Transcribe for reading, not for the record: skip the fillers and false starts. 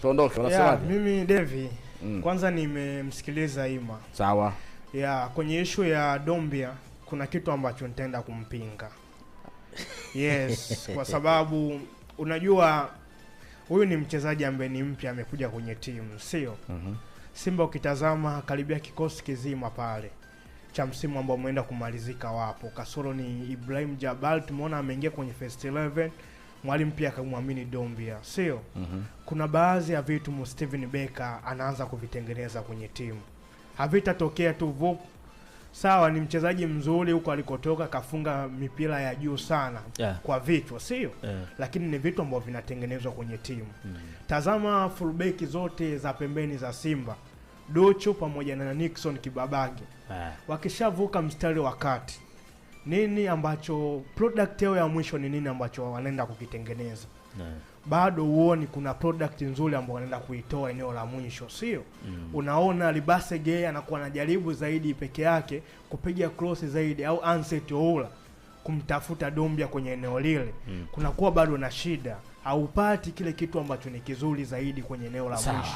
Tuondoke, unasemaje? Mimi Devi, kwanza nimemsikiliza Ima. Sawa. Kwenye issue ya Dombia kuna kitu ambacho nitaenda kumpinga. Yes, kwa sababu unajua huyu ni mchezaji ambaye ni mpya, amekuja kwenye timu, sio? Simba ukitazama karibia kikosi kizima pale cha msimu ambao umeenda kumalizika wapo. Kasoro ni Ibrahim Jabal, tumeona ameingia kwenye first 11. Mwalimu pia akamwamini Dombia, sio? Kuna baadhi ya vitu Steven Becker anaanza kuvitengeneza kwenye timu. Havitatokea tu vup. Sawa, ni mchezaji mzuri huko alikotoka, kafunga mipira ya juu sana kwa vichwa, sio? Lakini ni vitu ambavyo vinatengenezwa kwenye timu. Tazama fullback zote za pembeni za Simba, Docho pamoja na Nixon Kibabage. Wakishavuka mstari wa kati, nini ambacho product yao ya mwisho ni nini ambacho wanaenda kukitengeneza? Bado huoni kuna product nzuri ambayo wanaenda kuitoa eneo la mwisho, sio? Unaona Libasege anakuwa anajaribu zaidi peke yake kupiga cross zaidi, au Anset Oula kumtafuta Dombia kwenye eneo lile. Kunakuwa bado na shida, haupati kile kitu ambacho ni kizuri zaidi kwenye eneo la mwisho.